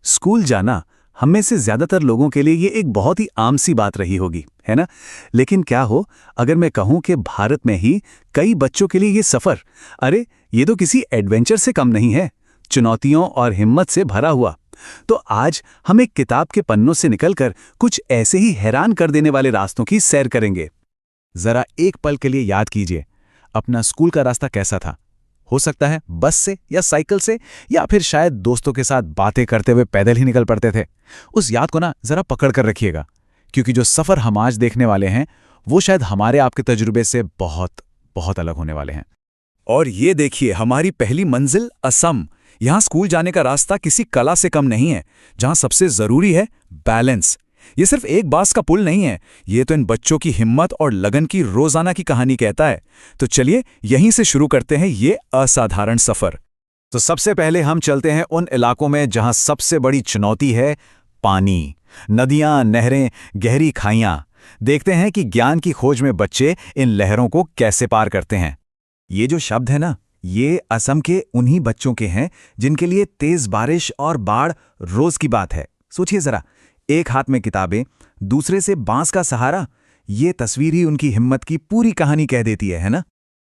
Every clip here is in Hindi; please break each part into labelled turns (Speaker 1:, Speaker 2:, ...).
Speaker 1: स्कूल जाना हम में से ज्यादातर लोगों के लिए ये एक बहुत ही आम सी बात रही होगी, है ना? लेकिन क्या हो अगर मैं कहूं कि भारत में ही कई बच्चों के लिए ये सफर, अरे ये तो किसी एडवेंचर से कम नहीं है, चुनौतियों और हिम्मत से भरा हुआ। तो आज हम एक किताब के पन्नों से निकलकर कुछ ऐसे ही हैरान कर देने वाले रास्तों की सैर करेंगे।
Speaker 2: जरा एक पल के लिए याद कीजिए, अपना स्कूल का रास्ता कैसा था? हो सकता है बस से या साइकिल से, या फिर शायद दोस्तों के साथ बातें करते हुए पैदल ही निकल पड़ते थे। उस याद को ना जरा पकड़ कर रखिएगा, क्योंकि जो सफर हम आज देखने वाले हैं वो शायद हमारे आपके तजुर्बे से बहुत बहुत अलग होने वाले हैं।
Speaker 3: और ये देखिए, हमारी पहली मंजिल असम। यहाँ स्कूल जाने का रास्ता किसी कला से कम नहीं है, जहाँ सबसे जरूरी है बैलेंस। ये सिर्फ एक बांस का पुल नहीं है, ये तो इन बच्चों की हिम्मत और लगन की रोजाना की कहानी कहता है। तो चलिए यहीं से शुरू करते हैं ये असाधारण सफर।
Speaker 2: तो सबसे पहले हम चलते हैं उन इलाकों में जहां सबसे बड़ी चुनौती है पानी। नदियां, नहरें, गहरी खाइयां। देखते हैं कि ज्ञान की खोज में बच्चे इन लहरों को कैसे पार करते हैं।
Speaker 3: ये जो शब्द है ना, ये असम के उन्हीं बच्चों के हैं जिनके लिए तेज बारिश और बाढ़ रोज की बात है। सोचिए जरा, एक हाथ में किताबें, दूसरे से बांस का सहारा। ये तस्वीर ही उनकी हिम्मत की पूरी कहानी कह देती है ना?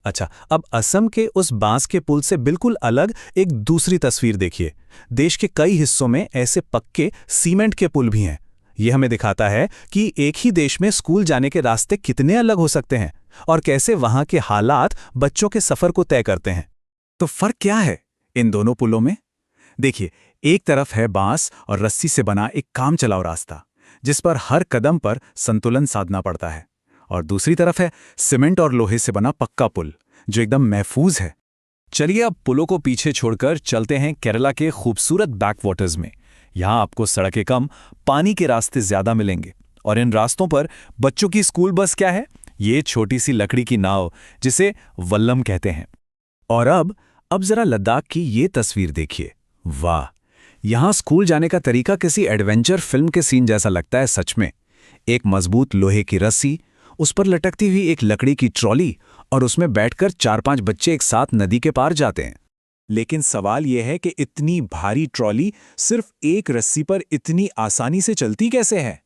Speaker 2: अच्छा, अब असम के उस बांस के पुल से बिल्कुल अलग एक दूसरी तस्वीर देखिए। देश के कई हिस्सों में ऐसे पक्के सीमेंट के पुल भी हैं। यह हमें दिखाता है कि एक ही देश में स्कूल जाने के रास्ते कितने अलग हो सकते हैं और कैसे वहां के हालात बच्चों के सफर को तय करते हैं।
Speaker 3: तो फर्क क्या है इन दोनों पुलों में? देखिए, एक तरफ है बांस और रस्सी से बना एक काम चलाओ रास्ता, जिस पर हर कदम पर संतुलन साधना पड़ता है, और दूसरी तरफ है सीमेंट और लोहे से बना पक्का पुल, जो एकदम महफूज है।
Speaker 2: चलिए अब पुलों को पीछे छोड़कर चलते हैं केरला के खूबसूरत बैकवाटर्स में। यहाँ आपको सड़कें कम, पानी के रास्ते ज्यादा मिलेंगे, और इन रास्तों पर बच्चों की स्कूल बस क्या है? ये छोटी सी लकड़ी की नाव, जिसे वल्लम कहते हैं।
Speaker 3: और अब जरा लद्दाख की ये तस्वीर देखिए। वाह, यहाँ स्कूल जाने का तरीका किसी एडवेंचर फिल्म के सीन जैसा लगता है सच में। एक मजबूत लोहे की रस्सी, उस पर लटकती हुई एक लकड़ी की ट्रॉली, और उसमें बैठकर 4-5 बच्चे एक साथ नदी के पार जाते हैं। लेकिन सवाल यह है कि इतनी भारी ट्रॉली सिर्फ एक रस्सी पर इतनी आसानी से चलती कैसे है?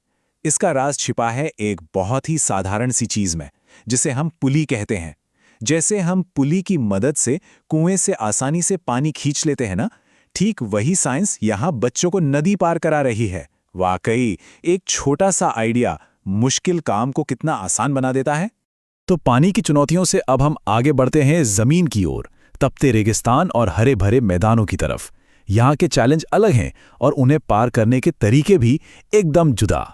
Speaker 3: इसका राज छिपा है एक बहुत ही साधारण सी चीज में, जिसे हम पुली कहते हैं। जैसे हम पुली की मदद से कुएं से आसानी से पानी खींच लेते हैं ना, ठीक वही साइंस यहां बच्चों को नदी पार करा रही है। वाकई एक छोटा सा आइडिया मुश्किल काम को कितना आसान बना देता है।
Speaker 2: तो पानी की चुनौतियों से अब हम आगे बढ़ते हैं जमीन की ओर, तपते रेगिस्तान और हरे भरे मैदानों की तरफ। यहाँ के चैलेंज अलग हैं और उन्हें पार करने के तरीके भी एकदम जुदा।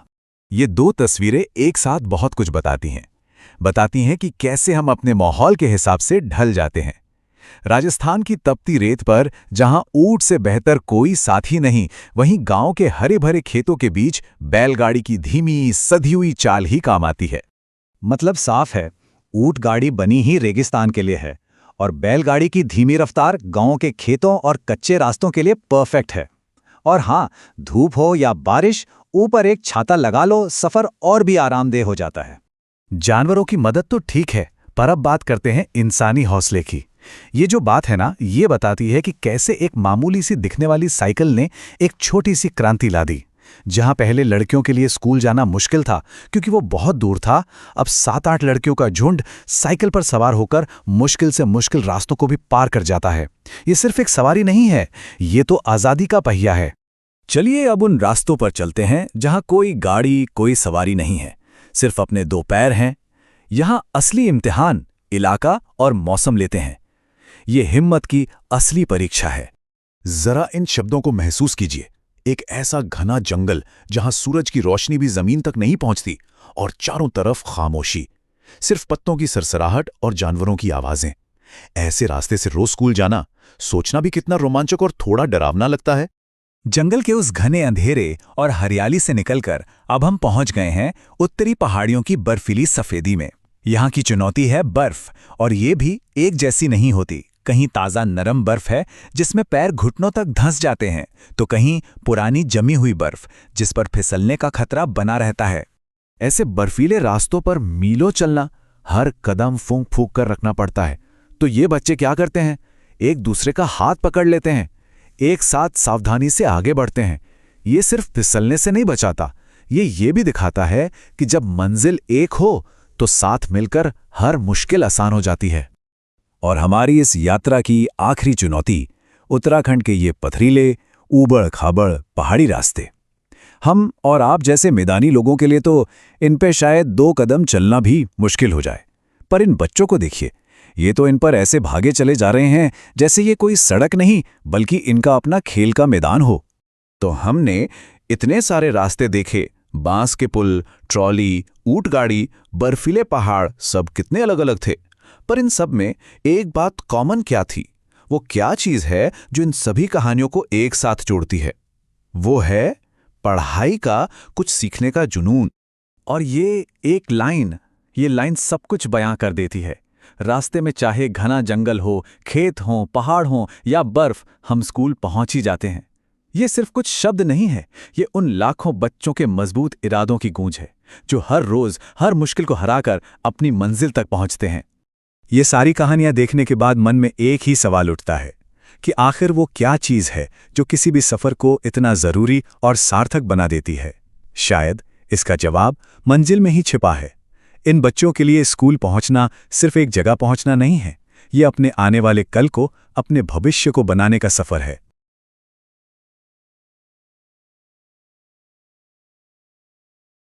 Speaker 3: ये दो तस्वीरें एक साथ बहुत कुछ बताती हैं कि कैसे हम अपने माहौल के हिसाब से ढल जाते हैं। राजस्थान की तपती रेत पर जहां ऊंट से बेहतर कोई साथी नहीं, वहीं गांव के हरे भरे खेतों के बीच बैलगाड़ी की धीमी सधी हुई चाल ही काम आती है।
Speaker 1: मतलब साफ है, ऊंट गाड़ी बनी ही रेगिस्तान के लिए है, और बैलगाड़ी की धीमी रफ्तार गांव के खेतों और कच्चे रास्तों के लिए परफेक्ट है। और हाँ, धूप हो या बारिश, ऊपर एक छाता लगा लो, सफर और भी आरामदेह हो जाता है।
Speaker 2: जानवरों की मदद तो ठीक है, पर अब बात करते हैं इंसानी हौसले की। ये जो बात है ना, ये बताती है कि कैसे एक मामूली सी दिखने वाली साइकिल ने एक छोटी सी क्रांति ला दी। जहां पहले लड़कियों के लिए स्कूल जाना मुश्किल था क्योंकि वो बहुत दूर था, अब 7-8 लड़कियों का झुंड साइकिल पर सवार होकर मुश्किल से मुश्किल रास्तों को भी पार कर जाता है। ये सिर्फ एक सवारी नहीं है, ये तो आजादी का पहिया है।
Speaker 3: चलिए अब उन रास्तों पर चलते हैं जहां कोई गाड़ी, कोई सवारी नहीं है, सिर्फ अपने दो पैर हैं। यहां असली इम्तिहान इलाका और मौसम लेते हैं। ये हिम्मत की असली परीक्षा है।
Speaker 2: जरा इन शब्दों को महसूस कीजिए। एक ऐसा घना जंगल जहां सूरज की रोशनी भी जमीन तक नहीं पहुंचती, और चारों तरफ खामोशी, सिर्फ पत्तों की सरसराहट और जानवरों की आवाजें। ऐसे रास्ते से रोज स्कूल जाना, सोचना भी कितना रोमांचक और थोड़ा डरावना लगता है।
Speaker 3: जंगल के उस घने अंधेरे और हरियाली से निकलकर अब हम पहुंच गए हैं उत्तरी पहाड़ियों की बर्फीली सफेदी में। यहाँ की चुनौती है बर्फ, और ये भी एक जैसी नहीं होती। कहीं ताज़ा नरम बर्फ है जिसमें पैर घुटनों तक धंस जाते हैं, तो कहीं पुरानी जमी हुई बर्फ जिस पर फिसलने का खतरा बना रहता है।
Speaker 2: ऐसे बर्फीले रास्तों पर मीलों चलना, हर कदम फूंक फूंक कर रखना पड़ता है। तो ये बच्चे क्या करते हैं? एक दूसरे का हाथ पकड़ लेते हैं, एक साथ सावधानी से आगे बढ़ते हैं। ये सिर्फ फिसलने से नहीं बचाता, ये भी दिखाता है कि जब मंजिल एक हो तो साथ मिलकर हर मुश्किल आसान हो जाती है।
Speaker 3: और हमारी इस यात्रा की आखिरी चुनौती उत्तराखंड के ये पथरीले, ऊबड़-खाबड़ पहाड़ी रास्ते। हम और आप जैसे मैदानी लोगों के लिए तो इन पे शायद 2 कदम चलना भी मुश्किल हो जाए, पर इन बच्चों को देखिए, ये तो इन पर ऐसे भागे चले जा रहे हैं जैसे ये कोई सड़क नहीं बल्कि इनका अपना खेल का मैदान हो। तो हमने इतने सारे रास्ते देखे, बांस के पुल, ट्रॉली, ऊंट गाड़ी, बर्फीले पहाड़, सब कितने अलग अलग थे, पर इन सब में एक बात कॉमन क्या थी? वो क्या चीज है जो इन सभी कहानियों को एक साथ जोड़ती है? वो है पढ़ाई का कुछ सीखने का जुनून।
Speaker 1: और ये लाइन सब कुछ बयां कर देती है। रास्ते में चाहे घना जंगल हो, खेत हो, पहाड़ हो या बर्फ, हम स्कूल पहुंच ही जाते हैं। ये सिर्फ कुछ शब्द नहीं है, ये उन लाखों बच्चों के मजबूत इरादों की गूंज है जो हर रोज हर मुश्किल को हराकर अपनी मंजिल तक पहुंचते हैं। ये सारी कहानियां देखने के बाद मन में एक ही सवाल उठता है कि आखिर वो क्या चीज है जो किसी भी सफर को इतना जरूरी और सार्थक बना देती है? शायद इसका जवाब मंजिल में ही छिपा है। इन बच्चों के लिए स्कूल पहुंचना सिर्फ एक जगह पहुंचना नहीं है, ये अपने आने वाले कल को, अपने भविष्य को बनाने का सफर है।